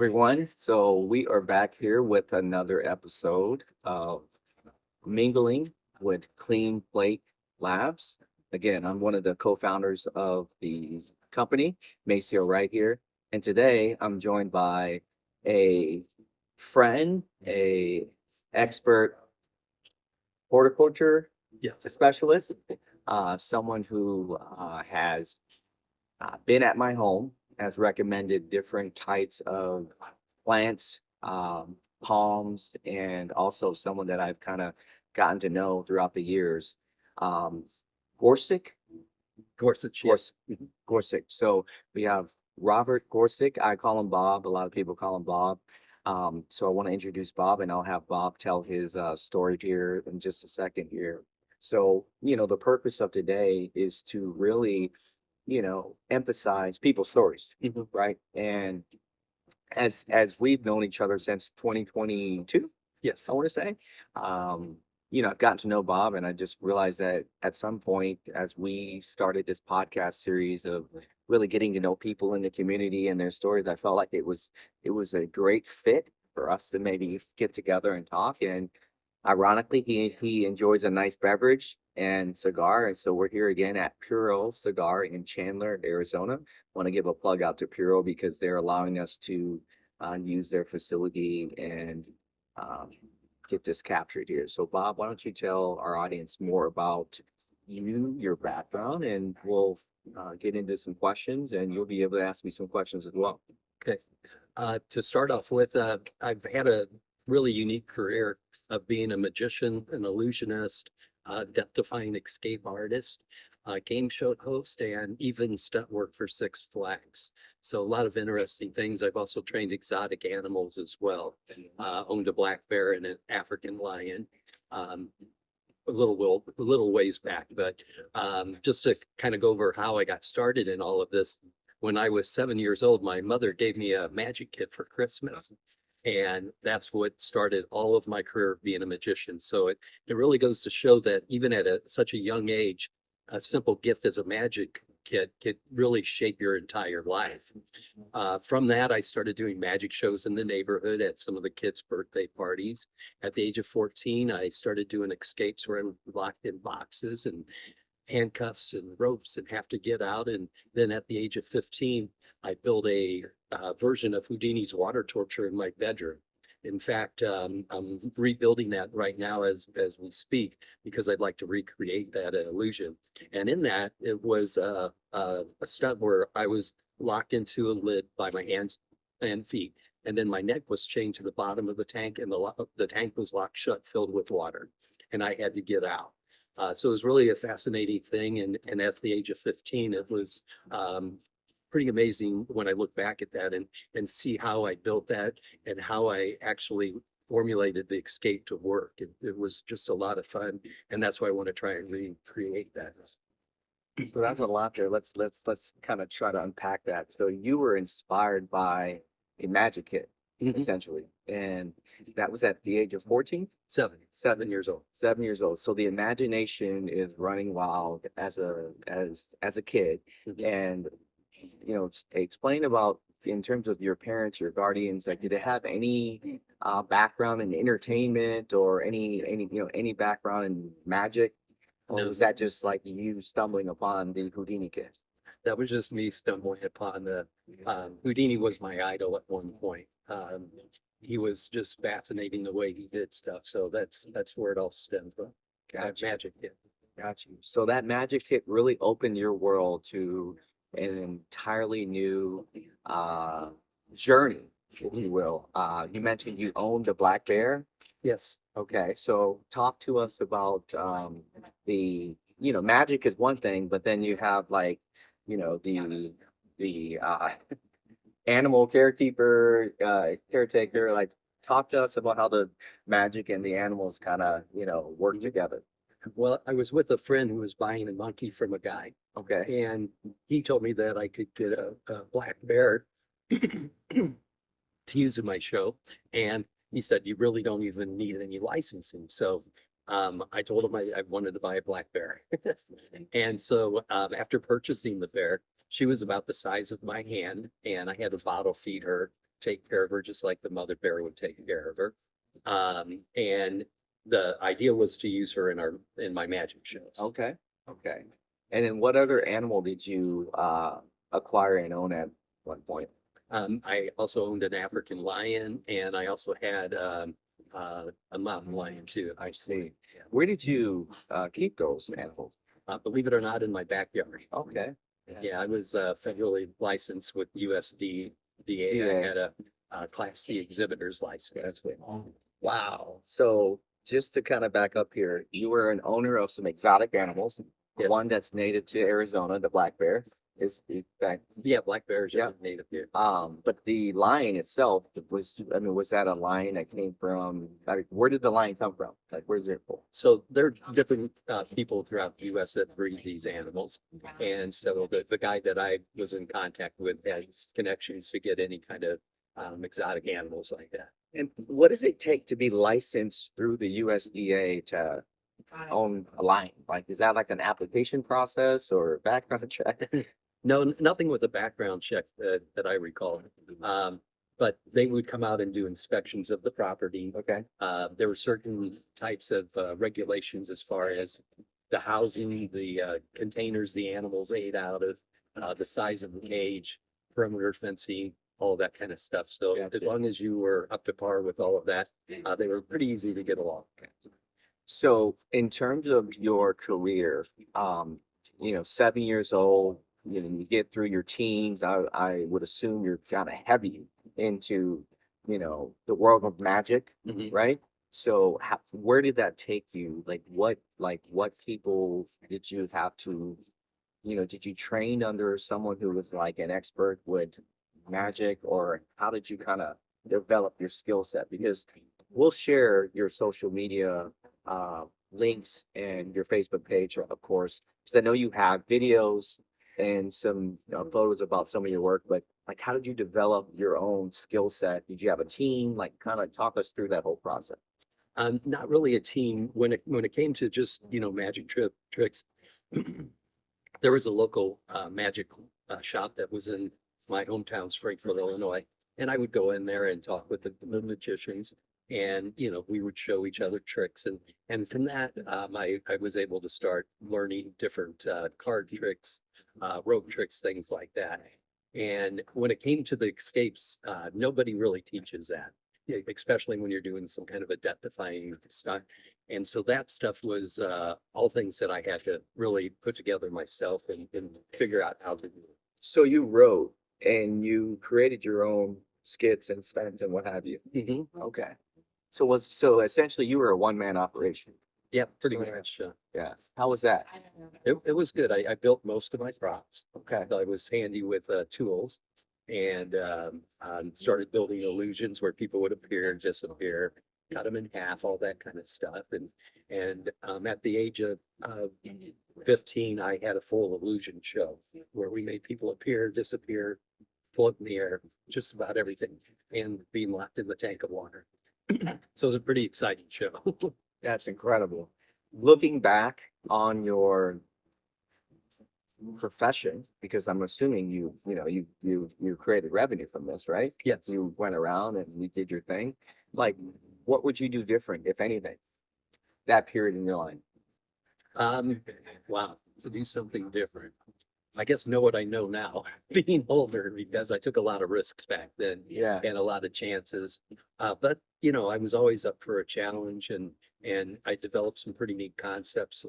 everyone. So we are back here with another episode of Mingling with Clean Plate Labs. Again, I'm one of the co-founders of the company, Maceo, right here. And today I'm joined by a friend, a expert horticulture Yes. specialist, someone who has been at my home, has recommended different types of plants, palms, and also someone that I've kind of gotten to know throughout the years. Um, Gorsick, Gorsuch, yes. Gorsick. So we have Robert Gorsick. I call him Bob. A lot of people call him Bob. So I want to introduce Bob, and I'll have Bob tell his story here in just a second here. So, the purpose of today is to really emphasize people's stories, right? And as we've known each other since 2022, Yes. I want to say, um, I've gotten to know Bob, and I just realized that at some point, as we started this podcast series of really getting to know people in the community and their stories, I felt like it was a great fit for us to maybe get together and talk. And ironically, he enjoys a nice beverage and cigar, and so we're here again at Puro Cigar in Chandler, Arizona. Want to give a plug out to Puro because they're allowing us to use their facility and um, get this captured here. So, Bob, why don't you tell our audience more about you, your background, and we'll get into some questions, and you'll be able to ask me some questions as well. Okay. To start off with, I've had a really unique career of being a magician, an illusionist, death-defying escape artist, game show host, and even stunt work for Six Flags. So a lot of interesting things. I've also trained exotic animals as well. Owned a black bear and an African lion. A little ways back, but just to kind of go over how I got started in all of this. When I was 7 years old, my mother gave me a magic kit for Christmas. And that's what started all of my career of being a magician. So it really goes to show that even at such a young age, a simple gift as a magic kit could really shape your entire life. From that, I started doing magic shows in the neighborhood at some of the kids' birthday parties. At the age of 14, I started doing escapes where I'm locked in boxes and handcuffs and ropes and have to get out. And then at the age of 15, I built a version of Houdini's water torture in my bedroom. In fact, I'm rebuilding that right now as we speak because I'd like to recreate that illusion. And in that, it was a stunt where I was locked into a lid by my hands and feet. And then my neck was chained to the bottom of the tank, and the tank was locked shut, filled with water. And I had to get out. So it was really a fascinating thing. And at the age of 15, it was pretty amazing when I look back at that and see how I built that and how I actually formulated the escape to work. It was just a lot of fun. And that's why I want to try and recreate that. So that's a lot there. Let's kind of try to unpack that. So you were inspired by a magic kit, essentially, and that was at the age of 14? 7 years old. 7 years old. So the imagination is running wild as a kid. And explain about in terms of your parents, your guardians, like, did they have any background in entertainment or any background in magic? Or No. was that just like you stumbling upon the Houdini kit? That was just me stumbling upon the Houdini was my idol at one point. He was just fascinating the way he did stuff. So that's where it all stemmed from. Gotcha. Magic. Yeah. Got you. So that magic kit really opened your world to an entirely new journey, if you will. You mentioned you owned a black bear. Yes. Okay, so talk to us about magic is one thing, but then you have like, the animal caretaker. Like, talk to us about how the magic and the animals kind of, work together. Well, I was with a friend who was buying a monkey from a guy, Okay. and he told me that I could get a black bear to use in my show. And he said, you really don't even need any licensing. So I told him I wanted to buy a black bear. And so after purchasing the bear, she was about the size of my hand, and I had to bottle feed her take care of her just like the mother bear would take care of her. And the idea was to use her in my magic shows. Okay. Okay. And then what other animal did you acquire and own at one point? I also owned an African lion, and I also had a mountain lion too. I see. Where did you keep those animals? Believe it or not, in my backyard. Okay. Yeah, I was federally licensed with USDA. Yeah. I had a Class C exhibitor's license. That's good. Wow. So just to kind of back up here, you were an owner of some exotic animals. Yes. One that's native to Arizona, the black bear, is that. Yeah, black bears Yeah. are native here. But the lion itself was, I mean, was that a lion that came from, like, where did the lion come from? Like, where's it from? So there are different people throughout the U.S. that breed these animals. And so the guy that I was in contact with had connections to get any kind of exotic animals like that. And what does it take to be licensed through the USDA to own a lion? Like, is that like an application process or background check? No, nothing with a background check that I recall. But they would come out and do inspections of the property. Okay. There were certain types of regulations as far as the housing, the containers the animals ate out of, the size of the cage, perimeter fencing, all that kind of stuff. So Gotcha. as long as you were up to par with all of that, they were pretty easy to get along. So in terms of your career, 7 years old, you get through your teens, I would assume you're kind of heavy into, the world of magic, Mhm. right? So where did that take you? What people did you have to, did you train under someone who was like an expert with magic, or how did you kind of develop your skill set? Because we'll share your social media links and your Facebook page, of course, because I know you have videos and some photos about some of your work, but like, how did you develop your own skill set? Did you have a team? Like, kind of talk us through that whole process. Not really a team. When it came to just, magic tricks, there was a local magic shop that was in my hometown, Springfield, Illinois. And I would go in there and talk with the magicians, and we would show each other tricks, and from that I was able to start learning different card tricks, rope tricks, things like that. And when it came to the escapes, nobody really teaches that, especially when you're doing some kind of a death-defying stunt. And so that stuff was all things that I had to really put together myself and figure out how to do it. So you wrote and you created your own skits and stunts and what have you. Mhm. Okay. So essentially you were a one-man operation. Yeah, pretty Okay. much. Yeah. How was that? It was good. I built most of my props. Okay. So I was handy with tools, and started building illusions where people would appear and disappear, cut them in half, all that kind of stuff. And at the age of 15, I had a full illusion show where we made people appear, disappear, float in the air, just about everything, and being locked in the tank of water. So it was a pretty exciting show. That's incredible. Looking back on your profession, because I'm assuming you created revenue from this, right? Yes. You went around and you did your thing. Like, what would you do different, if anything, that period in your life? Wow, to do something different. I guess know what I know now, being older, because I took a lot of risks back then Yeah. and a lot of chances. But I was always up for a challenge, and I developed some pretty neat concepts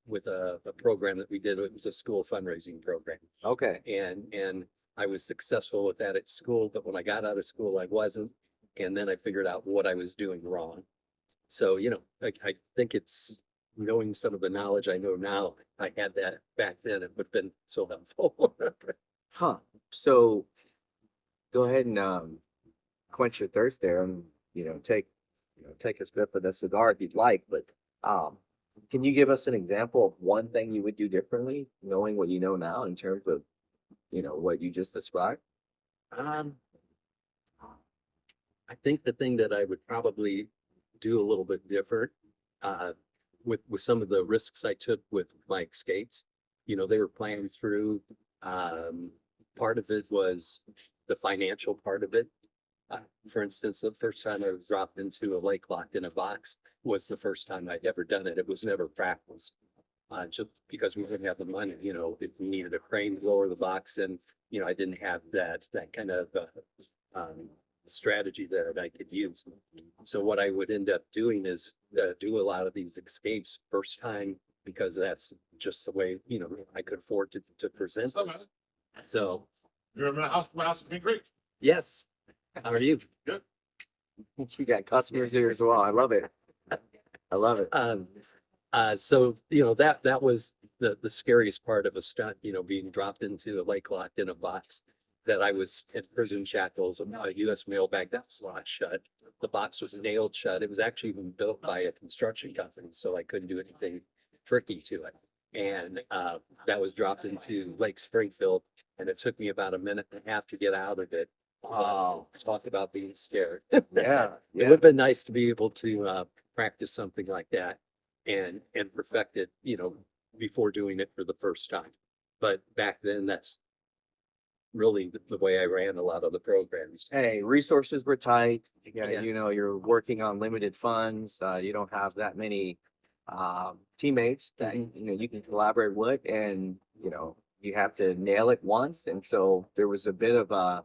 with a program that we did. It was a school fundraising program, Okay. and I was successful with that at school. But when I got out of school, I wasn't, and then I figured out what I was doing wrong. So I think it's knowing some of the knowledge I know now. I had that back then, it would have been so helpful. Huh. So go ahead and quench your thirst there and take a sip of the cigar if you'd like, but can you give us an example of one thing you would do differently, knowing what you know now in terms of what you just described? Um, I think the thing that I would probably do a little bit different, with some of the risks I took with my escapes, they were planned through. Part of it was the financial part of it. For instance, the first time I was dropped into a lake locked in a box was the first time I'd ever done it. It was never practiced. Just because we didn't have the money, if we needed a crane to lower the box and, I didn't have that kind of, strategy that I could use. So what I would end up doing is do a lot of these escapes first time because that's just the way, I could afford to present What's up, this. So, You remember my house in Pink Creek? yes. How are you? You got customers here as well. I love it. I love it. So, that was the scariest part of a stunt, being dropped into a lake locked in a box that I was in prison shackles, a US mail bag that was locked shut. The box was nailed shut. It was actually even built by a construction company, so I couldn't do anything tricky to it. And that was dropped into Lake Springfield, and it took me about a minute and a half to get out of it. Talk about being scared. Yeah. It would Yeah. have been nice to be able to practice something like that and perfect it, before doing it for the first time. But back then, that's really the way I ran a lot of the programs. Hey, resources were tight. Yeah, Yeah. you're working on limited funds. You don't have that many teammates that you can collaborate with, and you have to nail it once. And so there was a bit of a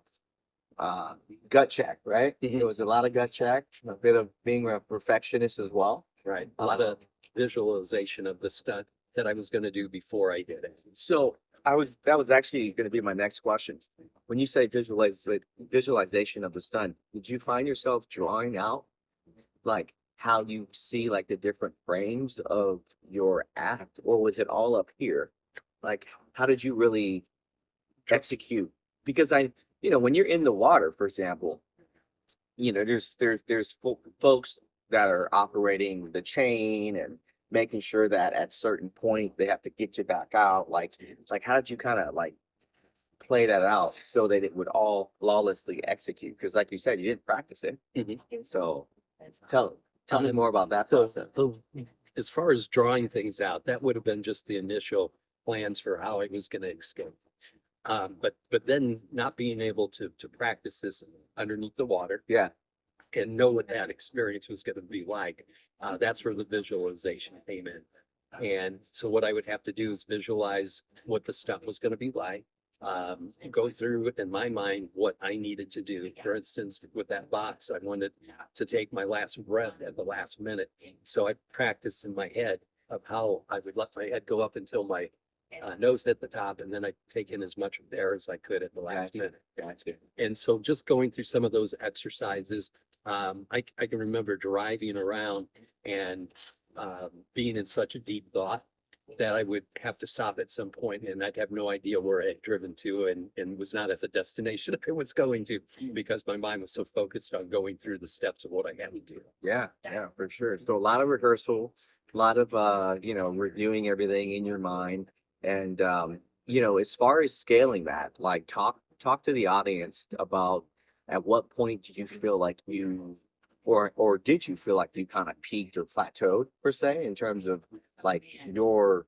gut check, right? There was a lot of gut check, a bit of being a perfectionist as well. Right. A lot of visualization of the stunt that I was going to do before I did it. So that was actually going to be my next question. When you say visualization of the stunt, did you find yourself drawing out like how you see like the different frames of your act, or was it all up here? Like, how did you really execute? Because when you're in the water, for example, there's folks that are operating the chain and making sure that at certain point they have to get you back out. Like how did you kind of like play that out so that it would all flawlessly execute? Because like you said, you didn't practice it. So tell me more about that So, process. as far as drawing things out, that would have been just the initial plans for how I was going to escape. But then not being able to practice this underneath the water Yeah. and know what that experience was going to be like, that's where the visualization came in. And so what I would have to do is visualize what the stunt was going to be like, go through in my mind what I needed to do. For instance, with that box, I wanted to take my last breath at the last minute. So I practiced in my head of how I would let my head go up until my nose hit the top, and then I take in as much air as I could at the last minute. Gotcha. And so just going through some of those exercises, I can remember driving around and being in such a deep thought that I would have to stop at some point and I'd have no idea where I had driven to and was not at the destination I was going to because my mind was so focused on going through the steps of what I had to do. Yeah, for sure. So a lot of rehearsal, a lot of reviewing everything in your mind. And as far as scaling that, like talk to the audience about at what point did you feel like you or did you feel like you kind of peaked or plateaued per se in terms of like your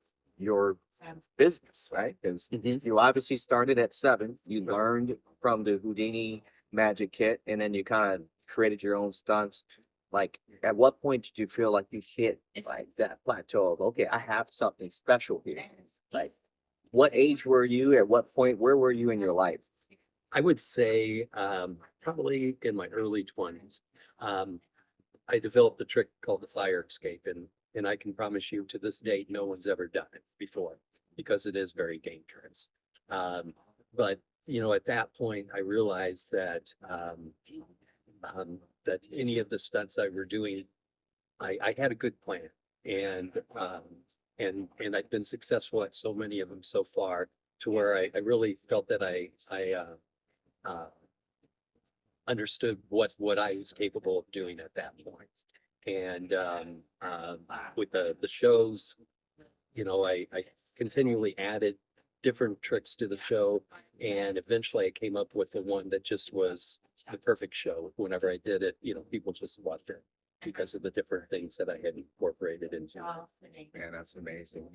business, right? Because you obviously started at 7, you learned from the Houdini magic kit, and then you kind of created your own stunts. Like, at what point did you feel like you hit like that plateau of, okay, I have something special here? Like, what age were you? At what point? Where were you in your life? I would say probably in my early 20s. I developed a trick called the fire escape, and I can promise you to this date, no one's ever done it before because it is very dangerous. But at that point, I realized that that any of the stunts I were doing, I had a good plan, and I've been successful at so many of them so far, to where I really felt that I understood what I was capable of doing at that point. And with the shows, I continually added different tricks to the show, and eventually I came up with the one that just was the perfect show. Whenever I did it, people just loved it because of the different things that I had incorporated into it. Man, that's amazing.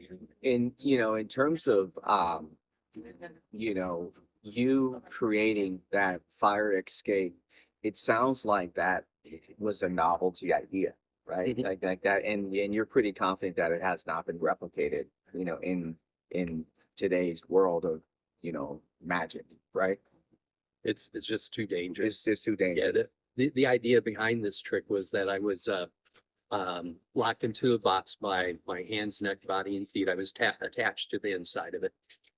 And in terms of you creating that fire escape, it sounds like that was a novelty idea, right? Mhm. Like that, and you're pretty confident that it has not been replicated, in today's world of, magic, right? It's just too dangerous. It's just too Yeah, dangerous. the idea behind this trick was that I was locked into a box by my hands, neck, body, and feet. I was attached to the inside of it.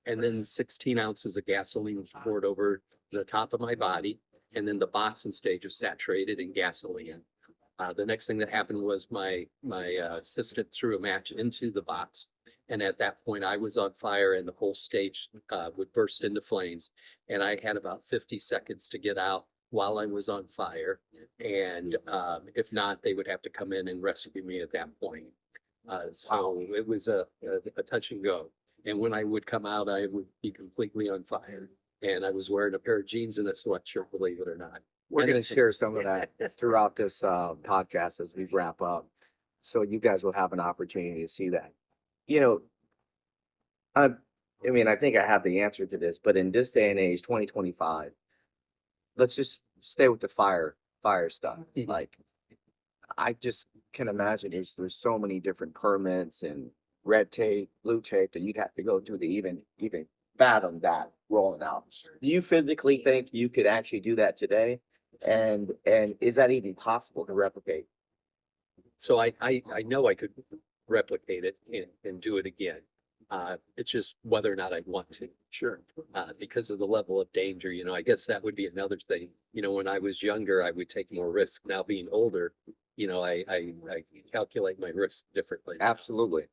And then 16 ounces of gasoline was poured over the top of my body. And then the box and stage was saturated in gasoline. The next thing that happened was my assistant threw a match into the box. And at that point, I was on fire and the whole stage would burst into flames. And I had about 50 seconds to get out while I was on fire. And if not, they would have to come in and rescue me at that point. So it was a touch and go. And when I would come out, I would be completely on fire. And I was wearing a pair of jeans and a sweatshirt, believe it or not. We're And going to share some of that throughout this podcast as we wrap up, so you guys will have an opportunity to see that. You know, I, I mean, I think I have the answer to this, but in this day and age, 2025, let's just stay with the fire stuff. Mhm. Like, I just can imagine there's so many different permits and red tape, blue tape that you'd have to go through to even fathom that rolling out. Do you physically think you could actually do that today? And is that even possible to replicate? So I know I could replicate it and do it again. It's just whether or not I want to. Sure. Because of the level of danger, I guess that would be another thing. When I was younger, I would take more risk. Now being older, I calculate my risk differently. Absolutely.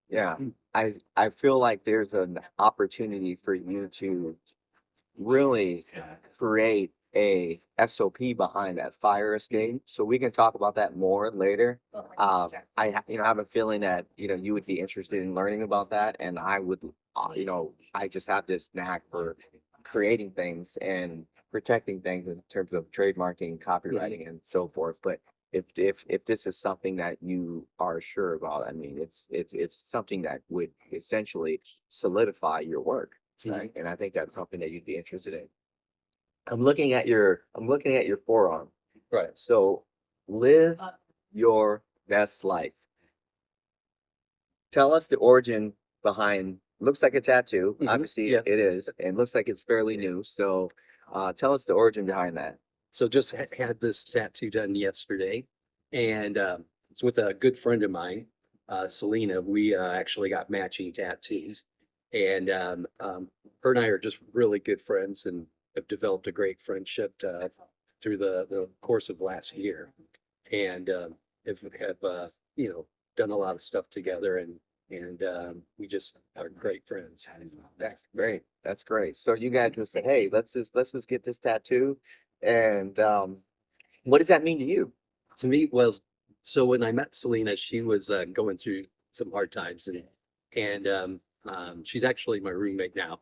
Yeah. Mm. I feel like there's an opportunity for you to really create a SOP behind that fire escape. So we can talk about that more later. I have a feeling that, you would be interested in learning about that. And I would, I just have this knack for creating things and protecting things in terms of trademarking, copywriting, and so forth. But if this is something that you are sure about, I mean, it's something that would essentially solidify your work, right? And I think that's something that you'd be interested in. I'm looking at your forearm. Right. So live your best life. Tell us the origin behind, looks like a tattoo. Mhm. Obviously Yeah. it is, and looks like it's fairly new. So tell us the origin behind that. So just had this tattoo done yesterday, and it's with a good friend of mine, Selena. We actually got matching tattoos, and her and I are just really good friends and have developed a great friendship through the course of last year, and have done a lot of stuff together, and we just are great friends. That's great. That's great. So you guys just say, hey, let's just get this tattoo. And what does that mean to you? To me, well, so when I met Selena, she was going through some hard times, and she's actually my roommate now.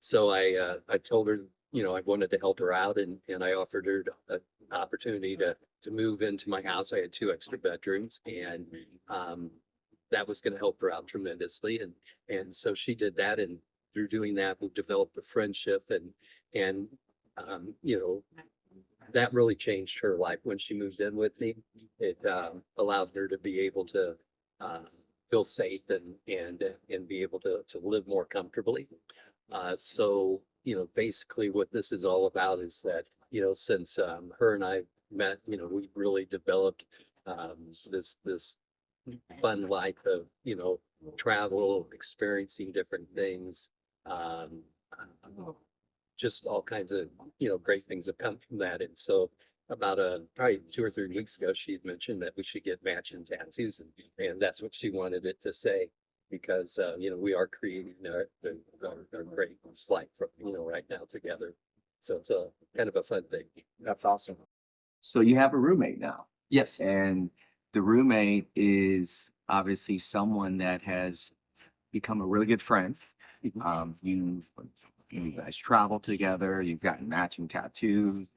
So I told her, I wanted to help her out, and I offered her an opportunity to move into my house. I had 2 extra bedrooms, and that was going to help her out tremendously. And so she did that, and through doing that, we developed a friendship, and that really changed her life when she moved in with me. It allowed her to be able to feel safe and be able to live more comfortably. So basically what this is all about is that, since her and I met, we really developed this fun life of, travel, experiencing different things. Um, just all kinds of, great things have come from that. And so about probably 2 or 3 weeks ago, she had mentioned that we should get matching tattoos, and that's what she wanted it to say, because, we are creating our great life, right now together. So it's a kind of a fun thing. That's awesome. So you have a roommate now, Yes. and the roommate is obviously someone that has become a really good friend. You guys travel together, you've gotten matching tattoos.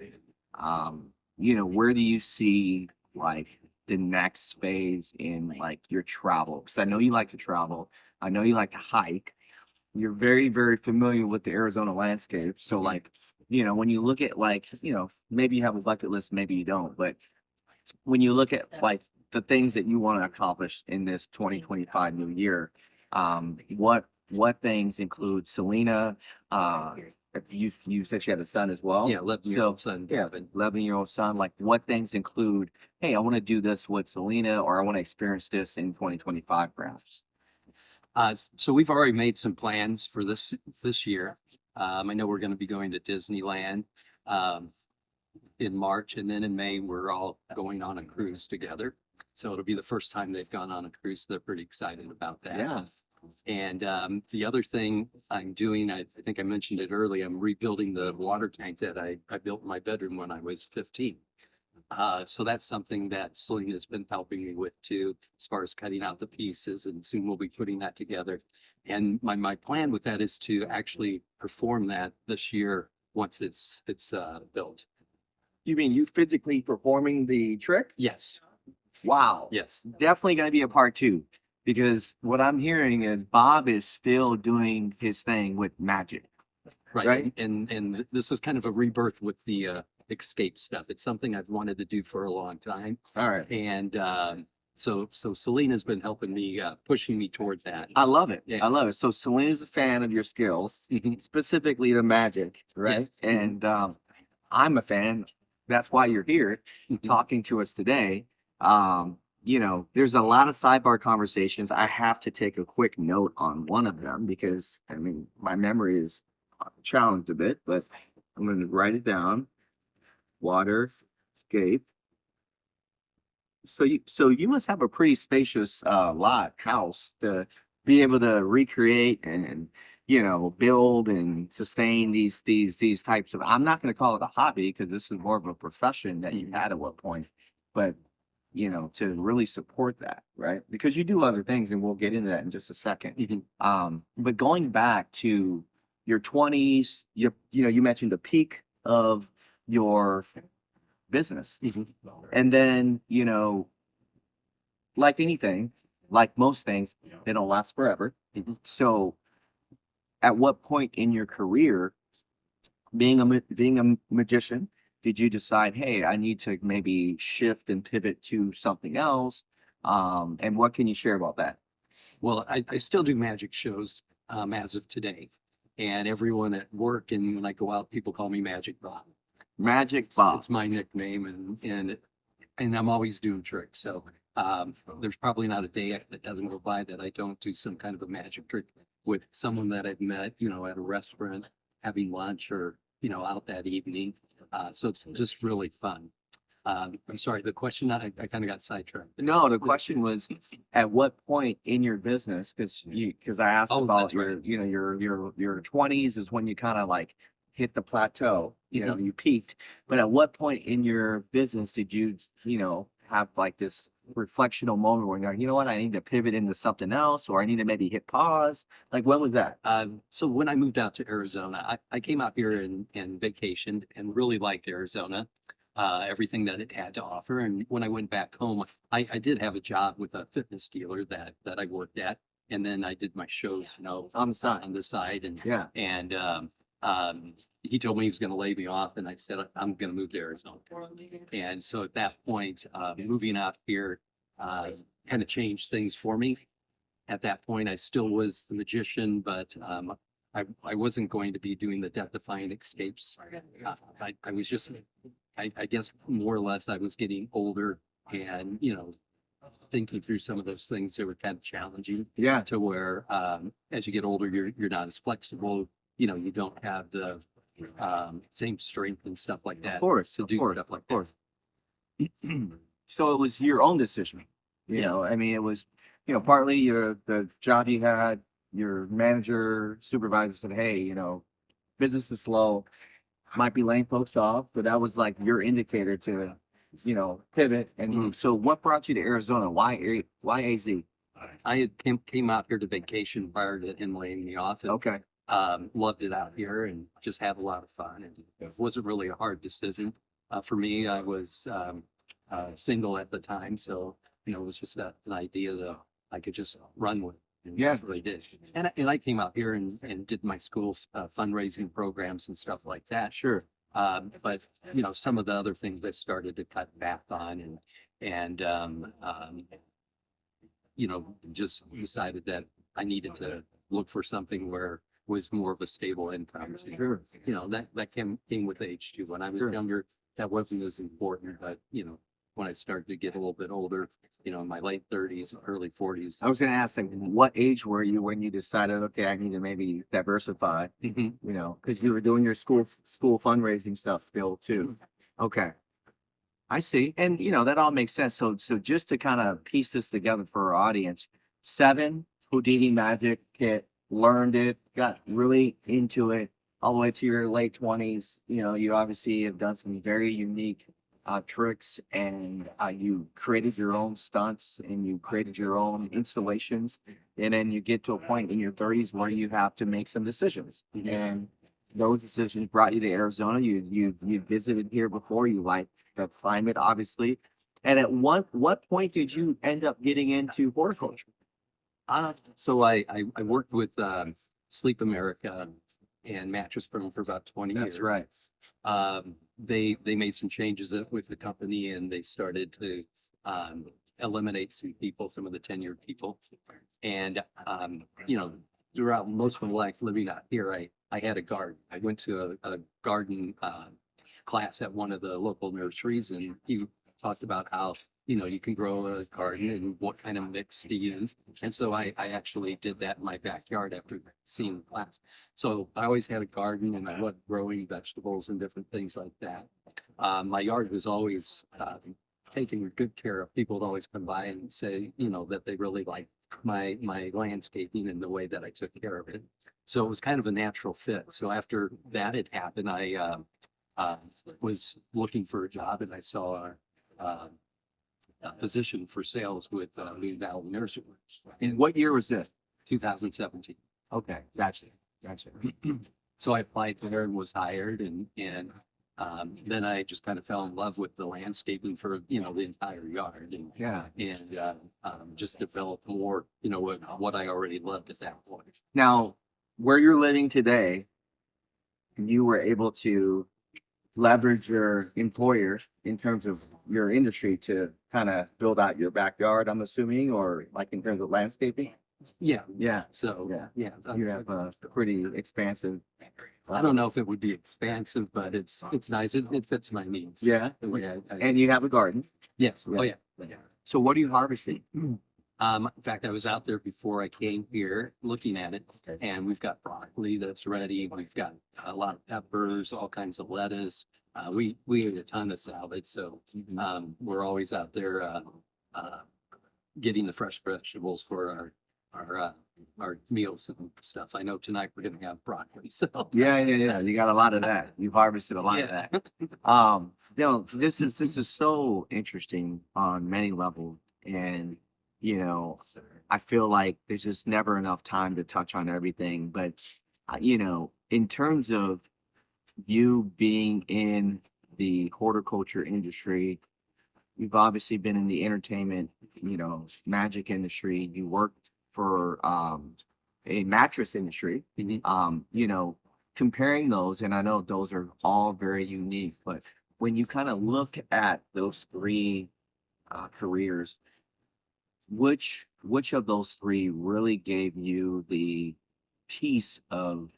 Where do you see like the next phase in like your travel? Because I know you like to travel, I know you like to hike. You're very, very familiar with the Arizona landscape. So Mhm. like when you look at like, maybe you have a bucket list, maybe you don't, but when you look at like the things that you want to accomplish in this 2025 new year, what things include Selena? You said she had a son as well. Yeah, 11-year-old son, Yeah, Gavin. 11-year-old son. Like, what things include? Hey, I want to do this with Selena, or I want to experience this in 2025, perhaps. So we've already made some plans for this year. I know we're going to be going to Disneyland in March, and then in May we're all going on a cruise together. So it'll be the first time they've gone on a cruise. They're pretty excited about that. Yeah. And the other thing I'm doing, I think I mentioned it earlier, I'm rebuilding the water tank that I built in my bedroom when I was 15. So that's something that Selena's been helping me with too, as far as cutting out the pieces, and soon we'll be putting that together. And my plan with that is to actually perform that this year once it's built. You mean you physically performing the trick? Yes. Wow. Yes. Definitely going to be a part two, because what I'm hearing is Bob is still doing his thing with magic. Right. Right. And this is kind of a rebirth with the escape stuff. It's something I've wanted to do for a long time. All right. And so Selena's been helping me, pushing me towards that. I love it. Yeah. I love it. So Selena's a fan of your skills, Mhm. specifically the magic, right? Yes. And I'm a fan. That's why you're here Mhm. talking to us today. There's a lot of sidebar conversations. I have to take a quick note on one of them because I mean my memory is challenged a bit, but I'm going to write it down. Water escape. So you must have a pretty spacious house to be able to recreate and build and sustain these types of. I'm not going to call it a hobby because this is more of a profession that you had at what point, but to really support that, right? Because you do other things, and we'll get into that in just a second. Mhm. But going back to your 20s, you mentioned the peak of your business, Mhm. and then like anything, like most things, they don't last forever. Mhm. So at what point in your career, being a magician, did you decide, hey, I need to maybe shift and pivot to something else? And what can you share about that? Well, I still do magic shows as of today. And everyone at work and when I go out, people call me Magic Bob. Magic Bob. It's my nickname, and I'm always doing tricks. So there's probably not a day that doesn't go by that I don't do some kind of a magic trick with someone that I've met, at a restaurant, having lunch, or out that evening. So it's just really fun. I'm sorry, the question, I kind of got sidetracked. No, the question was, at what point in your business, because I asked Oh, about that's right. your 20s is when you kind of like hit the plateau, Mhm. you peaked. But at what point in your business did you, have like this reflectional moment where you're like, you know what, I need to pivot into something else, or I need to maybe hit pause? Like, when was that? So when I moved out to Arizona, I came out here and vacationed and really liked Arizona, everything that it had to offer. And when I went back home, I did have a job with a fitness dealer that I worked at, and then I did my shows, On the side. on the side, and Yeah. he told me he was going to lay me off, and I said I'm going to move to Arizona. And so at that point, moving out here kind of changed things for me. At that point, I still was the magician, but I wasn't going to be doing the death-defying escapes. I was just, I guess more or less, I was getting older, and thinking through some of those things that were kind of challenging. Yeah. To where as you get older, you're not as flexible. You don't have the same strength and stuff like that. Of course. To Of do course. stuff like Of course. So it was your own decision. I mean, it was, partly the job you had, your manager, supervisor said, hey, business is slow, might be laying folks off, but that was like your indicator to, pivot and move. So what brought you to Arizona? Why AZ? I had came out here to vacation prior to him laying me off, and Okay. loved it out here and just had a lot of fun. And it wasn't really a hard decision for me. I was single at the time, so it was just an idea that I could just run with. And Yeah. that's what I did. And I came out here and did my school's fundraising programs and stuff like that. Sure. But some of the other things I started to cut back on and just decided that I needed to look for something where was more of a stable income. So, Sure. that came with age too. When I was Sure. younger, that wasn't as important, but when I started to get a little bit older, in my late 30s, early 40s. I was going to ask, like, what age were you when you decided, okay, I need to maybe diversify, Mhm. because you were doing your school fundraising stuff still too. Okay. I see. And that all makes sense. So just to kind of piece this together for our audience, 7 Houdini magic kit, learned it, got really into it all the way to your late 20s. You obviously have done some very unique tricks, and you created your own stunts and you created your own installations. And then you get to a point in your 30s where you have to make some decisions. Mhm. And those decisions brought you to Arizona. You visited here before. You like the climate, obviously. And at what point did you end up getting into horticulture? So I worked with Sleep America and Mattress Firm for about 20 years. right. They made some changes with the company, and they started to eliminate some people, some of the tenured people. And throughout most of my life living out here, I had a garden. I went to a garden class at one of the local nurseries, and he talked about how you can grow a garden and what kind of mix to use. And so I actually did that in my backyard after seeing the class. So I always had a garden, and I loved growing vegetables and different things like that. My yard was always taken good care of. People would always come by and say, that they really liked my landscaping and the way that I took care of it. So it was kind of a natural fit. So after that had happened, I was looking for a job, and I saw a position for sales with Moon Valley Nursery in What year was this? 2017. Okay, gotcha. So I applied there and was hired, and then I just kind of fell in love with the landscaping for the entire yard, and Yeah. just developed more what I already loved at that point. Now, where you're living today, you were able to leverage your employer in terms of your industry to kind of build out your backyard, I'm assuming, or like in terms of landscaping. Yeah. Yeah. So Yeah. yeah, You have a pretty expansive. I don't know if it would be expansive, but it's nice. It fits my needs. Yeah. The way And you have a garden. yes. Yeah. Oh yeah. So what are you harvesting? In fact, I was out there before I came here looking at it, Okay. and we've got broccoli that's ready. We've got a lot of peppers, all kinds of lettuce. We eat a ton of salad, so we're always out there getting the fresh vegetables for our meals and stuff. I know tonight we're gonna have broccoli, so Yeah. You got a lot of that. You've harvested a lot of Yeah. that. This is so interesting on many levels, and I feel like there's just never enough time to touch on everything. But in terms of you being in the horticulture industry, you've obviously been in the entertainment, magic industry. You worked for a mattress industry. Mhm. Comparing those, and I know those are all very unique, but when you kind of look at those 3 careers, which of those 3 really gave you the piece of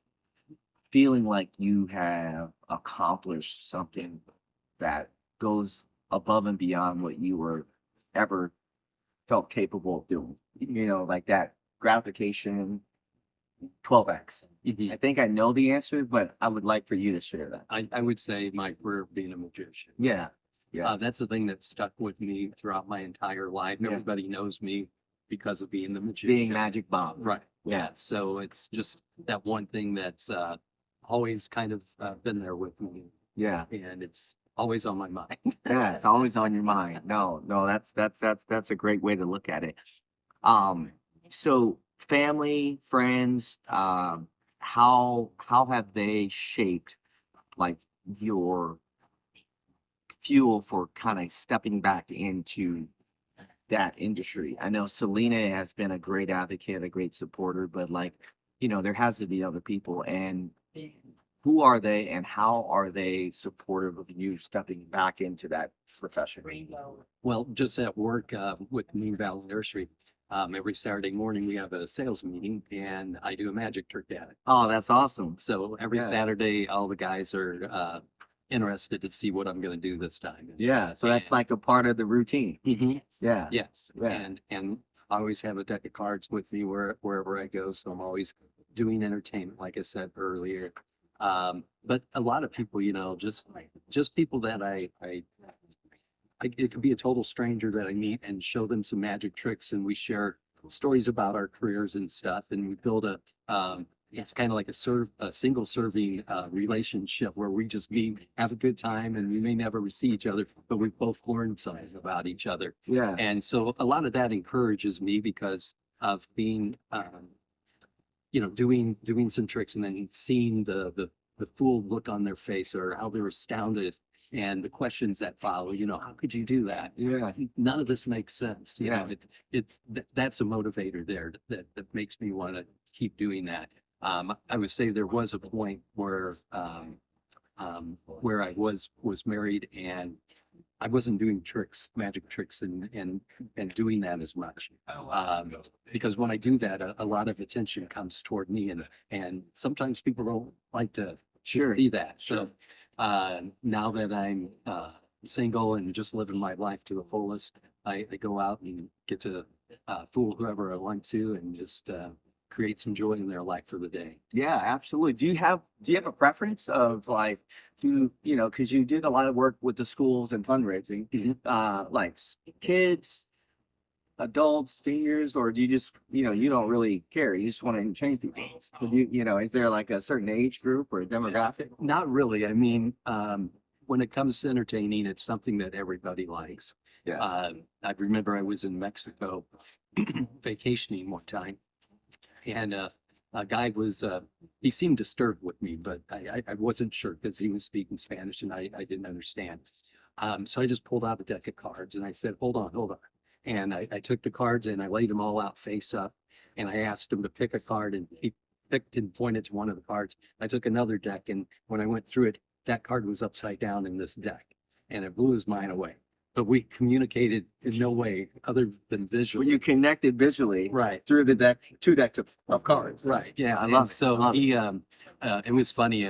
feeling like you have accomplished something that goes above and beyond what you were ever felt capable of doing? Like that gratification 12x. Mhm. I think I know the answer, but I would like for you to share that. I would say my career being a magician. Yeah. Yeah. That's the thing that stuck with me throughout my entire life. Yeah. Everybody knows me because of being the magician. Being Magic Bob. Right. Yeah. So it's just that one thing that's always kind of been there with me, Yeah. and it's always on my mind. Yeah. It's always on your mind. No, that's a great way to look at it. So family, friends, how have they shaped like your fuel for kind of stepping back into that industry? I know Selena has been a great advocate, a great supporter, but like, there has to be other people. And who are they and how are they supportive of you stepping back into that profession? Well, just at work with Moon Valley Nursery, every Saturday morning we have a sales meeting and I do a magic trick at it. Oh, that's awesome. So every Yeah. Saturday, all the guys are interested to see what I'm going to do this time. Yeah. So that's like a part of the routine. Mhm. Yeah. Yes, Yeah. and I always have a deck of cards with me wherever I go, so I'm always doing entertainment, like I said earlier. But a lot of people, just people that it could be a total stranger that I meet and show them some magic tricks, and we share stories about our careers and stuff, and we build it's kind of like a single serving relationship where we just meet, have a good time, and we may never see each other, but we both learned something about each other. Yeah. And so a lot of that encourages me because of being, doing some tricks and then seeing the fool look on their face or how they're astounded and the questions that follow, how could you do that? Yeah. None of this makes sense. Yeah. That's a motivator there that makes me want to keep doing that. I would say there was a point where I was married and I wasn't doing magic tricks and doing that as much. Because when I do that, a lot of attention comes toward me and sometimes people don't like to Sure. see that. Sure. So now that I'm single and just living my life to the fullest, I go out and get to fool whoever I want to and just create some joy in their life for the day. Yeah, absolutely. Do you have a preference of like, because you did a lot of work with the schools and fundraising, like kids, adults, seniors, or do you just, you don't really care? You just want to change people. Is there like a certain age group or demographic? Not really. I mean, when it comes to entertaining, it's something that everybody likes. Yeah. I remember I was in Mexico vacationing one time, and a guy he seemed disturbed with me, but I wasn't sure because he was speaking Spanish and I didn't understand. So I just pulled out a deck of cards and I said, hold on. And I took the cards and I laid them all out face up and I asked him to pick a card and he picked and pointed to one of the cards. I took another deck and when I went through it, that card was upside down in this deck and it blew his mind away. But we communicated in no way other than Well, visually. you connected visually Right. through the two decks of cards. Right. Yeah. I And love it. so I love he, it was funny.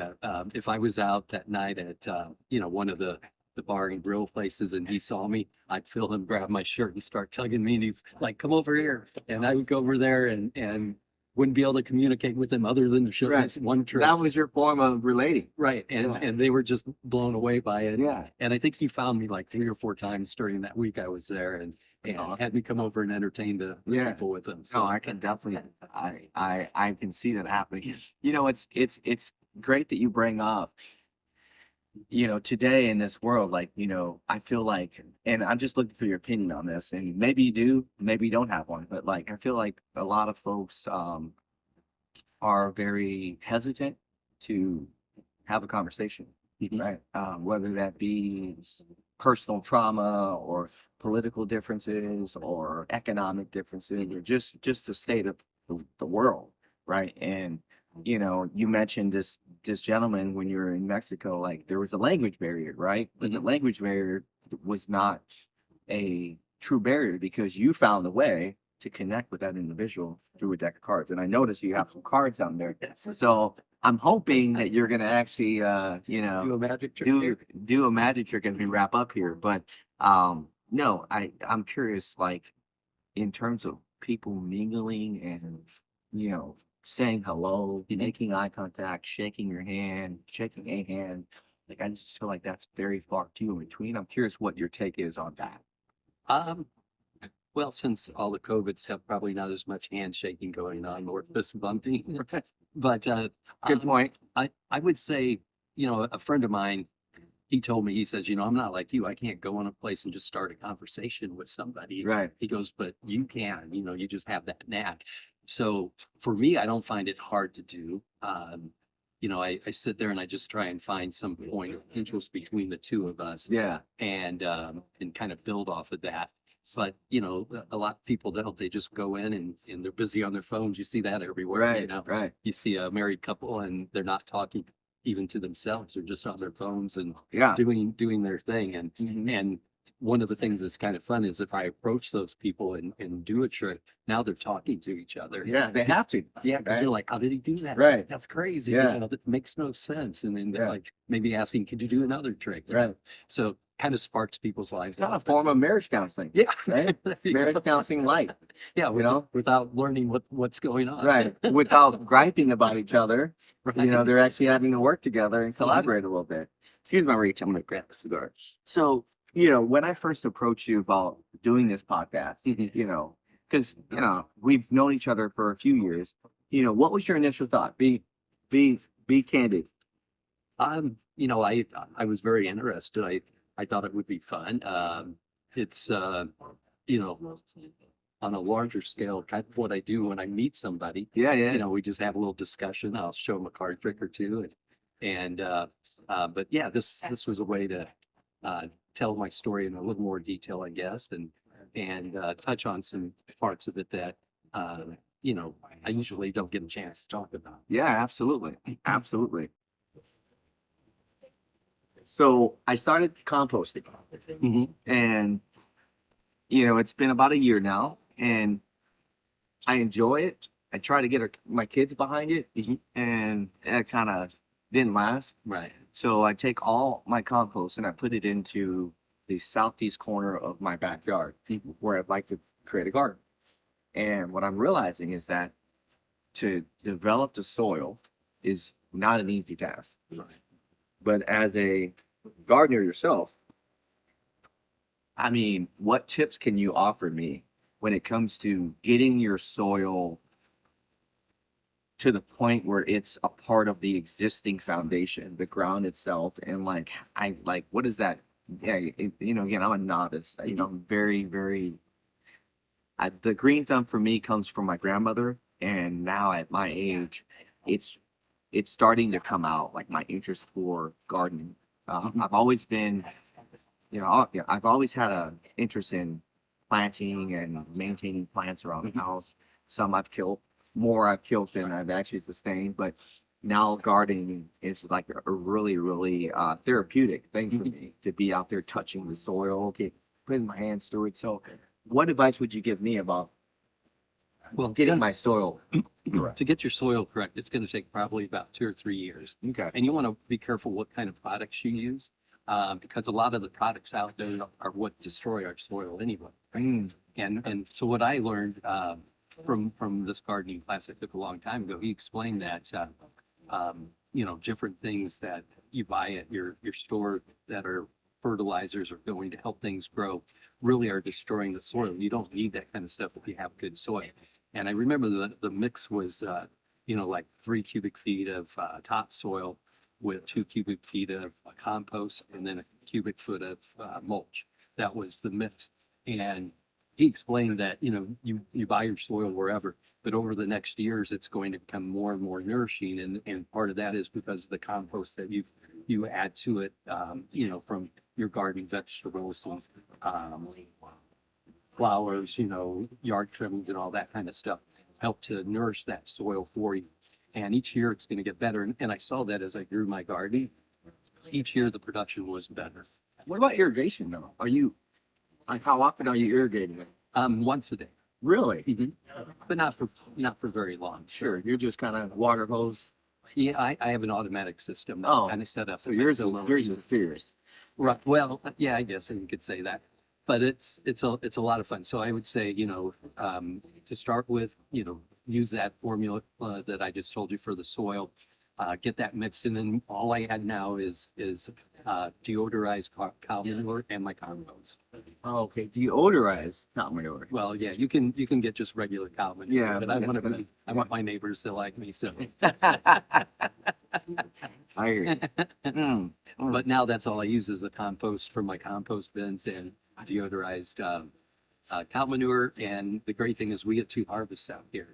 If I was out that night at, one of the bar and grill places and he saw me, I'd feel him grab my shirt and start tugging me. And he's like, come over here. And I would go over there and wouldn't be able to communicate with him other than to show Right. this one trick. That was your form of relating. Right. And they were just blown away by it. Yeah. And I think he found me like 3 or 4 times during that week I was there and awesome. had me come over and entertain the Yeah. people with him. So I can definitely, I can see that happening. It's great that you bring up, today in this world, like, I feel like, and I'm just looking for your opinion on this, and maybe you do, maybe you don't have one, but like, I feel like a lot of folks, are very hesitant to have a conversation, Mhm. right? Whether that be personal trauma or political differences or economic differences or just the state of the world, right? And you mentioned this gentleman when you were in Mexico, like there was a language barrier, right? But the language barrier was not a true barrier because you found a way to connect with that individual through a deck of cards. And I noticed you have some cards down there. So I'm hoping that you're gonna actually Do a magic trick here. do a magic trick as we wrap up here. But no, I'm curious, like in terms of people mingling and saying hello, making eye contact, shaking your hand, shaking a hand. Like I just feel like that's very far too in between. I'm curious what your take is on that. Um, well, since all the COVID stuff, probably not as much handshaking going on, more fist bumping. But Good point. I would say, a friend of mine, he told me, he says, I'm not like you. I can't go in a place and just start a conversation with somebody. Right. He goes, but you can, you just have that knack. So for me, I don't find it hard to do. I sit there and I just try and find some point of interest between the two of us Yeah. and kind of build off of that. But, a lot of people don't. They just go in and they're busy on their phones. You see that everywhere, Right, right. You see a married couple and they're not talking even to themselves. They're just on their phones and Yeah. doing their thing. Mhm. And one of the things that's kind of fun is if I approach those people and do a trick, now they're talking to each other. Yeah, they have to. Yeah, because Right. you're like, how did he do that? Right. That's crazy. Yeah. That makes no sense. And then they're Yeah. like maybe asking, could you do another trick? Right. So kind of sparks people's lives. It's not a form of marriage counseling. Yeah. Right? There you Marriage go. counseling light, Yeah, without learning what's going on. right? Without griping about each other, Right. they're actually having to work together and collaborate a little bit. Excuse my reach. I'm gonna grab a cigar. So, when I first approached you about doing this podcast, Mhm. because we've known each other for a few years. What was your initial thought? Be candid. I was very interested. I thought it would be fun. It's on a larger scale, kind of what I do when I meet somebody. Yeah, yeah. We just have a little discussion. I'll show them a card trick or two, but yeah, this was a way to tell my story in a little more detail, I guess, and touch on some parts of it that I usually don't get a chance to talk about. Yeah, absolutely. Absolutely. So I started composting Mhm. and it's been about a year now and I enjoy it. I try to get my kids behind it and it kind of didn't last. Right. So I take all my compost and I put it into the southeast corner of my backyard where I'd like to create a garden. And what I'm realizing is that to develop the soil is not an easy task. Right. But as a gardener yourself, what tips can you offer me when it comes to getting your soil to the point where it's a part of the existing foundation, the ground itself, and what is that? Yeah, again, I'm a novice. I'm very, very. The green thumb for me comes from my grandmother, and now at my age, it's starting to come out, like my interest for gardening. I've always been, I've always had an interest in planting and maintaining plants around the house. Some I've killed than I've actually sustained, but now gardening is like a really, really therapeutic thing for me to be out there touching the soil, putting my hands through it. So, what advice would you give me about Well, getting my soil correct? to get your soil correct, it's going to take probably about 2 or 3 years. Okay. And you want to be careful what kind of products you use, because a lot of the products out there are what destroy our soil anyway. Mm. And so what I learned from this gardening class I took a long time ago, he explained that different things that you buy at your store that are fertilizers are going to help things grow really are destroying the soil. You don't need that kind of stuff if you have good soil. And I remember the mix was like 3 cubic feet of topsoil with 2 cubic feet of compost and then a cubic foot of mulch. That was the mix. And he explained that you buy your soil wherever, but over the next years it's going to become more and more nourishing, and part of that is because of the compost that you add to it, from your gardening vegetables and flowers, yard trimmings and all that kind of stuff help to nourish that soil for you. And each year it's going to get better. And I saw that as I grew my garden. Each year the production was better. What about irrigation though? How often are you irrigating it? Once a day. Really? Mhm. But not for very long. Sure. You're just kind of water hose. Yeah, I have an automatic system that's Oh, kind of set up. So yours is fierce. Right. Well, yeah, I guess you could say that. But it's a lot of fun. So I would say, to start with, use that formula that I just told you for the soil. Get that mixed in, and all I add now is deodorized cow manure and my compost. Oh, okay. Deodorized cow manure. Well, yeah, you can get just regular cow manure, Yeah, but I that's want good. I want my neighbors to like me, so. I hear you. Mm. But now that's all I use is the compost from my compost bins and deodorized cow manure. And the great thing is we get 2 harvests out here,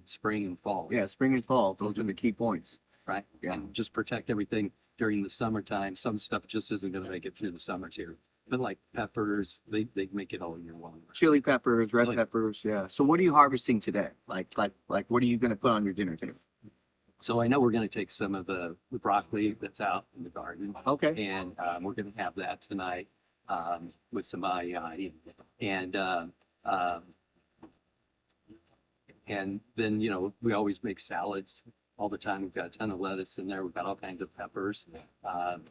spring and fall. Yeah, spring and fall. Those are the key points. Right. Yeah. And just protect everything during the summertime. Some stuff just isn't going to make it through the summers here. but like peppers, they make it all year long. Chili peppers, red Like- peppers, yeah. So what are you harvesting today? Like what are you gonna put on your dinner table? So I know we're going to take some of the broccoli that's out in the garden, Okay. and we're going to have that tonight with some ai, and and then we always make salads all the time. We've got a ton of lettuce in there. We've got all kinds of peppers, um,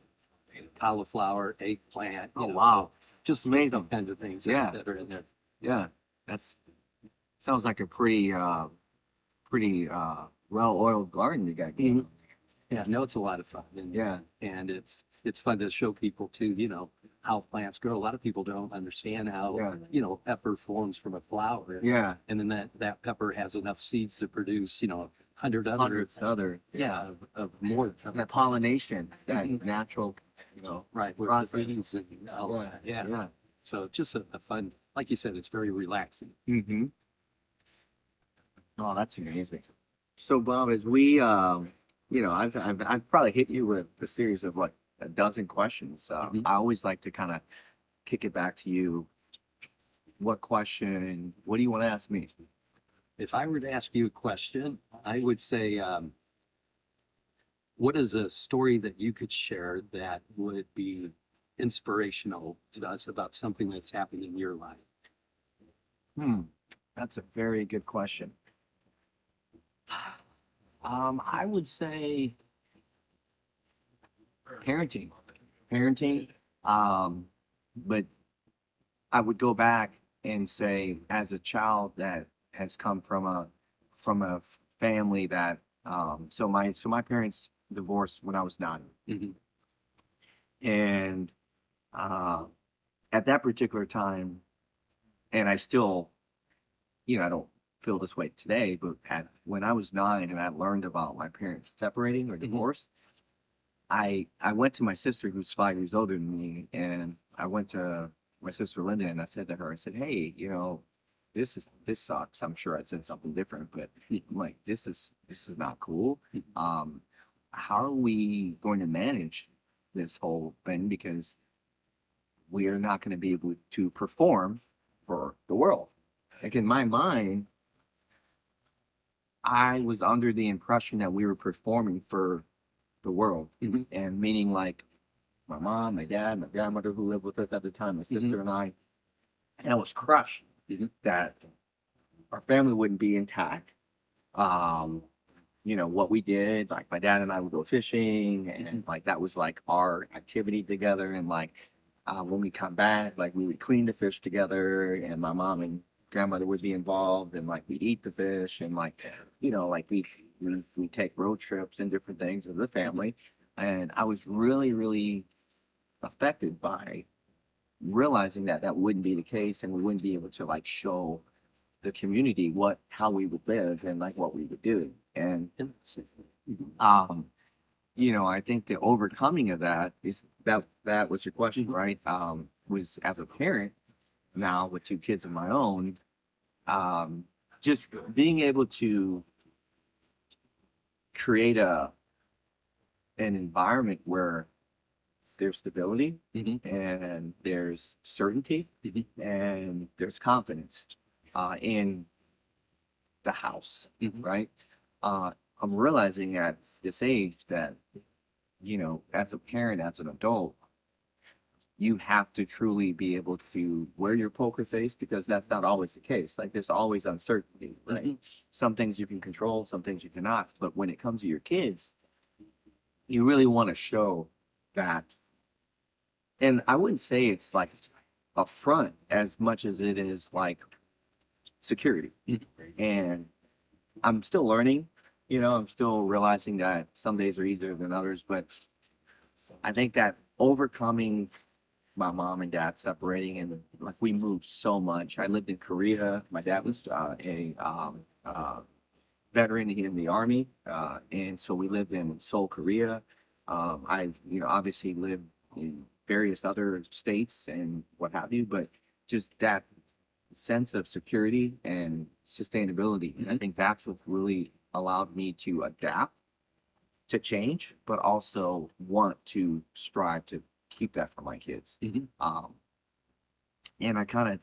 cauliflower, eggplant. Oh, wow. Just Amazing. all kinds of things Yeah. that are in there. Yeah. That's sounds like a pretty well-oiled garden you got going. Mhm. Yeah, no, it's a lot of fun. And, Yeah. and it's fun to show people too, how plants grow. A lot of people don't understand how, Yeah. pepper forms from a flower. Yeah. And then that pepper has enough seeds to produce, 100 other, Hundreds other. yeah, of more. That pollination, that Mhm. natural, Right. With process. the bees and all that. Yeah. Yeah. So just a fun, like you said, it's very relaxing. Mm-hmm. Oh, that's amazing. So, Bob, as we, I've probably hit you with a series of like a dozen questions. Mhm. I always like to kind of kick it back to you. What question? What do you want to ask me? If I were to ask you a question, I would say, what is a story that you could share that would be inspirational to us about something that's happened in your life? That's a very good question. I would say parenting, parenting. But I would go back and say, as a child that has come from a family that, so my parents divorced when I was 9, Mhm. and at that particular time, and I still, I don't feel this way today, but when I was 9 and I learned about my parents separating or Mhm. divorce, I went to my sister who's 5 years older than me, and I went to my sister Linda and I said to her, I said, hey, this sucks. I'm sure I said something different, but I'm like, this is not cool. How are we going to manage this whole thing? Because we are not going to be able to perform for the world. Like in my mind, I was under the impression that we were performing for the world, Mhm. and meaning like my mom, my dad, my grandmother who lived with us at the time, my sister and I, and I was crushed Mhm. that our family wouldn't be intact. What we did, like my dad and I would go fishing, and like that was like our activity together, and like when we come back, like we would clean the fish together, and my mom and grandmother would be involved, and like we'd eat the fish, and like like we take road trips and different things as a family. And I was really, really affected by realizing that that wouldn't be the case, and we wouldn't be able to like show the community how we would live and like what we would do. And um I think the overcoming of that is that was your question, right? Was as a parent now with 2 kids of my own, just being able to create an environment where there's stability Mhm. and there's certainty Mhm. and there's confidence in the house, Mhm. right? I'm realizing at this age that, as a parent, as an adult, you have to truly be able to wear your poker face, because that's not always the case. Like there's always uncertainty, right? Mhm. Some things you can control, some things you cannot. But when it comes to your kids, you really want to show that. And I wouldn't say it's like a front as much as it is like security. And I'm still learning, I'm still realizing that some days are easier than others, but I think that overcoming my mom and dad separating, and like we moved so much. I lived in Korea. My dad was a veteran in the army, and so we lived in Seoul, Korea. I, obviously lived in various other states and what have you, but just that sense of security and sustainability. And I think that's what's really allowed me to adapt to change, but also want to strive to keep that for my kids. Mhm. And I kind of,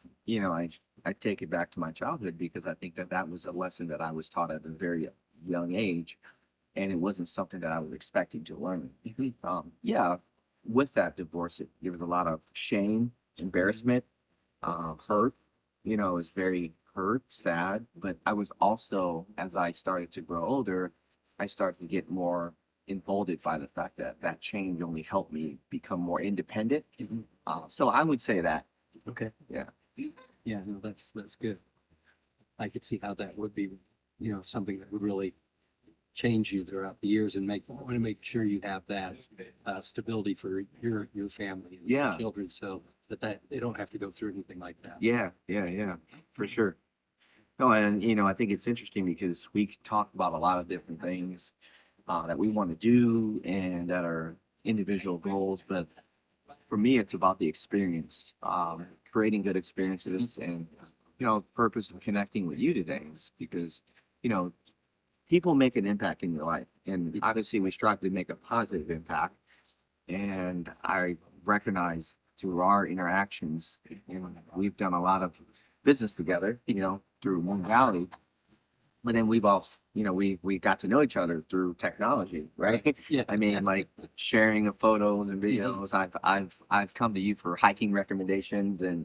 I take it back to my childhood because I think that that was a lesson that I was taught at a very young age, and it wasn't something that I was expecting to learn. Yeah, with that divorce, there was a lot of shame, embarrassment, hurt. It was very hurt, sad. But I was also, as I started to grow older, I started to get more emboldened by the fact that that change only helped me become more independent. So I would say that. Okay. Yeah. Yeah, no, that's good. I could see how that would be, something that would really change you throughout the years and want to make sure you have that stability for your family and Yeah. your children, so that they don't have to go through anything like that. Yeah, for sure. No, and I think it's interesting because we talk about a lot of different things that we want to do and that are individual goals, but for me, it's about the experience, creating good experiences, and the purpose of connecting with you today is because you know people make an impact in your life, and obviously we strive to make a positive impact. And I recognize through our interactions, we've done a lot of business together, through Moon Valley. But then we've all, we got to know each other through technology, right? Yeah. I mean, like sharing of photos and videos. I've come to you for hiking recommendations and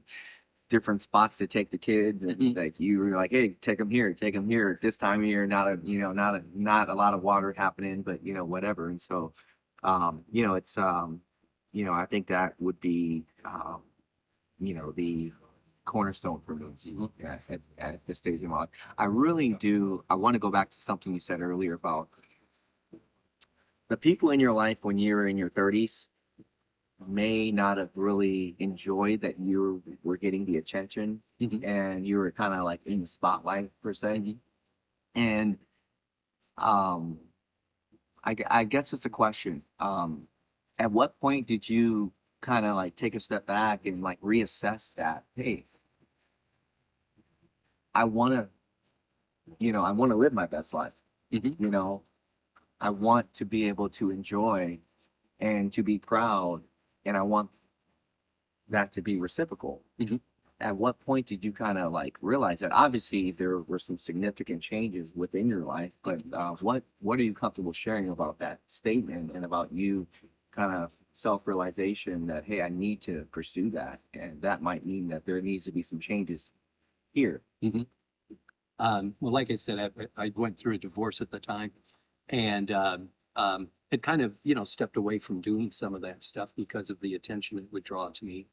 different spots to take the kids, and like you were like, hey, take them here, at this time of year. Not a lot of water happening, but whatever. And so, it's I think that would be the cornerstone for me at this stage in my life. I really do. I want to go back to something you said earlier about the people in your life when you're in your 30s may not have really enjoyed that you were getting the attention and you were kind of like in the spotlight per se. And I guess it's a question. At what point did you kind of like take a step back and like reassess that? Hey, I want to live my best life. I want to be able to enjoy and to be proud, and I want that to be reciprocal. At what point did you kind of like realize that? Obviously, there were some significant changes within your life, but what are you comfortable sharing about that statement and about you kind of self-realization that, hey, I need to pursue that, and that might mean that there needs to be some changes here. Well, like I said, I went through a divorce at the time, and it kind of, stepped away from doing some of that stuff because of the attention it would draw to me.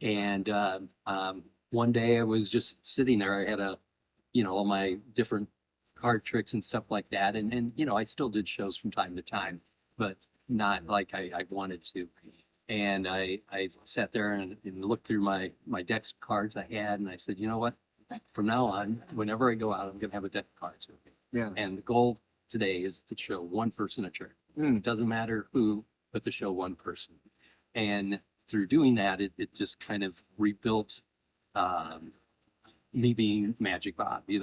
And one day I was just sitting there. I had all my different card tricks and stuff like that, and I still did shows from time to time, but not like I wanted to. And I sat there and looked through my decks of cards I had, and I said, you know what? From now on, whenever I go out, I'm going to have a deck of cards with me. Yeah. And the goal today is to show one person a trick. It doesn't matter who, but to show one person. And through doing that, it just kind of rebuilt me being Magic Bob. It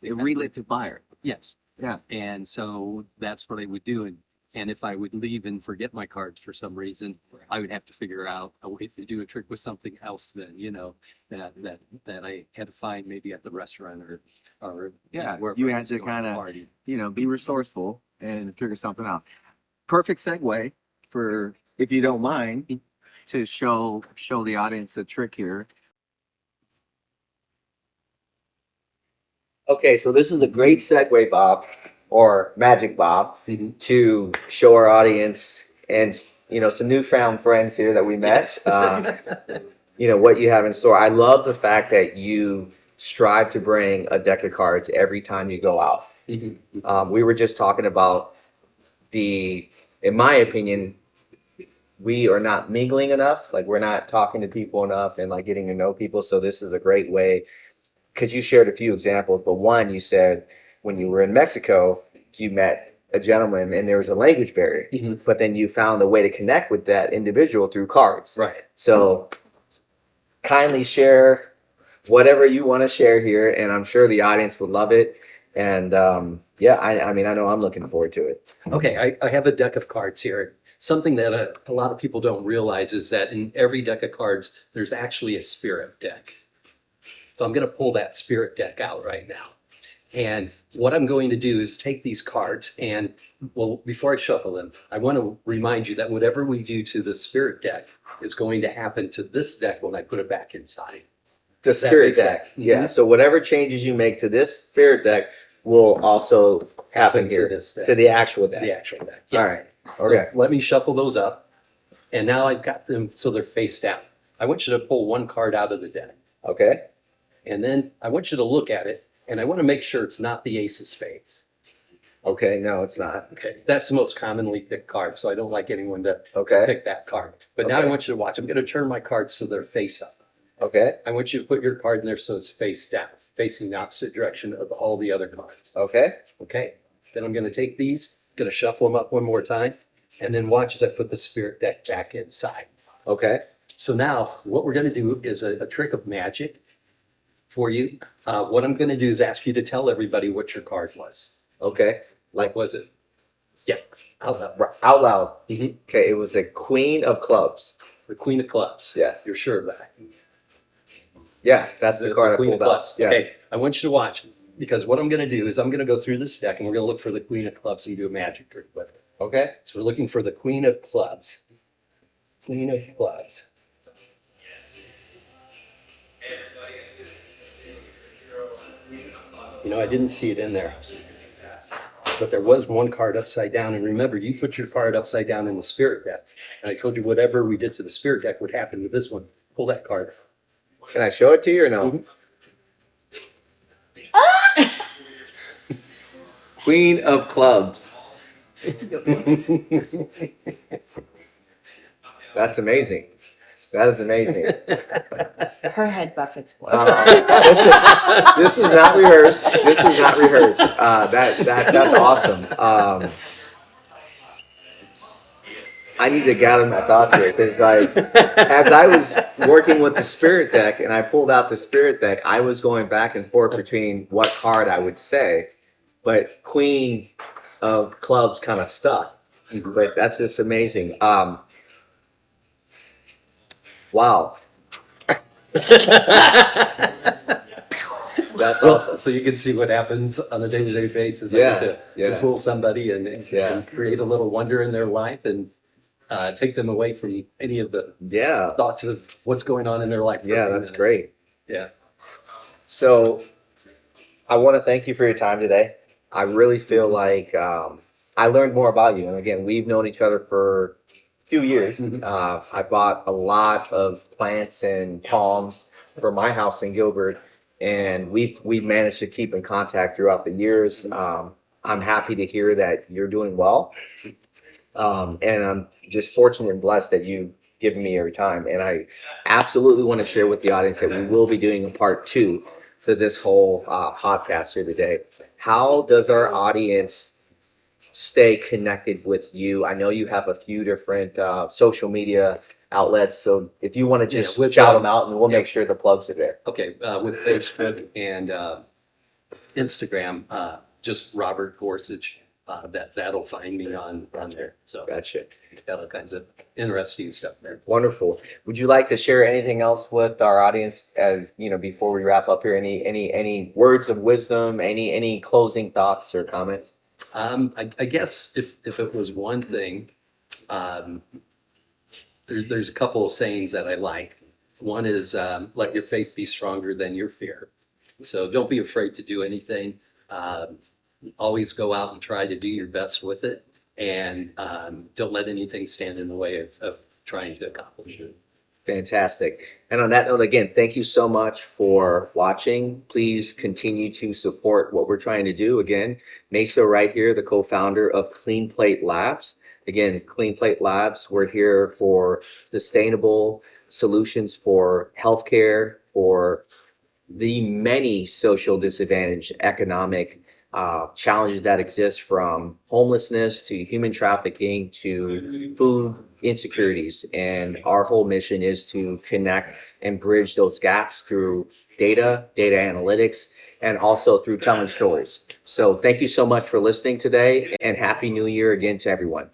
relit the fire. Yes. Yeah. And so that's what I would do. And if I would leave and forget my cards for some reason, I would have to figure out a way to do a trick with something else then, that I had to find maybe at the restaurant or wherever you I had was to going kind a of party. be resourceful and figure something out. Perfect segue for, if you don't mind, to show the audience a trick here. Okay, so this is a great segue, Bob, or Magic Bob, to show our audience and some newfound friends here that we met. What you have in store. I love the fact that you strive to bring a deck of cards every time you go out. We were just talking about in my opinion, we are not mingling enough. Like, we're not talking to people enough and like getting to know people. So this is a great way. Because you shared a few examples, but one, you said when you were in Mexico, you met a gentleman and there was a language barrier, but then you found a way to connect with that individual through cards. Right. So kindly share whatever you want to share here, and I'm sure the audience would love it. And I know I'm looking forward to it. Okay, I have a deck of cards here. something that a lot of people don't realize is that in every deck of cards, there's actually a spirit deck. So I'm going to pull that spirit deck out right now. And what I'm going to do is take these cards and, well, before I shuffle them, I want to remind you that whatever we do to the spirit deck is going to happen to this deck when I put it back inside. The Does that spirit make deck. sense? Yeah. Mhm. So whatever changes you make to this spirit deck will also happen To here this deck. to the actual deck. The actual deck. All right. So Okay. let me shuffle those up. And now I've got them so they're face down. I want you to pull one card out of the deck. Okay. And then I want you to look at it. And I want to make sure it's not the ace of spades. Okay. No, it's not. Okay. That's the most commonly picked card. So I don't like anyone to Okay. pick that card. But now I Okay. want you to watch. I'm going to turn my cards so they're face up. Okay. I want you to put your card in there so it's face down, facing the opposite direction of all the other cards. Okay. Okay. Then I'm going to take these, going to shuffle them up one more time, and then watch as I put the spirit deck back inside. Okay. So now what we're going to do is a trick of magic for you. What I'm going to do is ask you to tell everybody what your card was. Okay. Like, was it? Yeah. Out loud. Out loud. Mhm. Okay. It was the Queen of Clubs. The Queen of Clubs. Yes. You're sure of that? Yeah. That's the card I Queen of pulled out. Clubs. Yeah. Okay. I want you to watch because what I'm going to do is I'm going to go through this deck and we're going to look for the Queen of Clubs and do a magic trick with it. Okay. So we're looking for the Queen of Clubs. Queen of Clubs. You know, I didn't see it in there. But there was one card upside down. And remember, you put your card upside down in the spirit deck. And I told you whatever we did to the spirit deck would happen with this one. Pull that card. Can I show it to you or no? Mhm. Queen of Clubs. That's amazing. That is amazing. Her head buff exploded. This is not rehearsed. This is not rehearsed. That's awesome. I need to gather my thoughts here because, like, as I was working with the spirit deck and I pulled out the spirit deck, I was going back and forth between what card I would say, but Queen of Clubs kind of stuck. But that's just amazing. Wow. That's awesome. So you can see what happens on a day-to-day basis. Yeah, To yeah. fool somebody and Yeah. create a little wonder in their life and take them away from any of the Yeah. thoughts of what's going on in their life. Yeah, that's great. Yeah. So I want to thank you for your time today. I really feel like I learned more about you. And again, we've known each other for a few years. Mhm. I bought a lot of plants and palms for my house in Gilbert, and we've managed to keep in contact throughout the years. I'm happy to hear that you're doing well. And I'm just fortunate and blessed that you've given me your time. And I absolutely want to share with the audience that we will be doing a part 2 to this whole podcast here today. How does our audience stay connected with you? I know you have a few different social media outlets. So if you want to just Yeah, with, shout them out, and we'll yeah. make sure the plugs are there. Okay. With Facebook and Instagram, just Robert Gorsuch. That'll find me on there. So Gotcha. got all kinds of interesting stuff there. Wonderful. Would you like to share anything else with our audience as before we wrap up here? Any words of wisdom, any closing thoughts or comments? I guess if it was one thing, there's a couple of sayings that I like. One is let your faith be stronger than your fear. So don't be afraid to do anything. Always go out and try to do your best with it, and don't let anything stand in the way of trying to accomplish it. Fantastic. And on that note, again, thank you so much for watching. Please continue to support what we're trying to do. Again, Mesa right here, the co-founder of Clean Plate Labs. Again, Clean Plate Labs, we're here for sustainable solutions for healthcare, for the many social disadvantage, economic challenges that exist, from homelessness to human trafficking to food insecurities. And our whole mission is to connect and bridge those gaps through data analytics, and also through telling stories. So thank you so much for listening today, and Happy New Year again to everyone.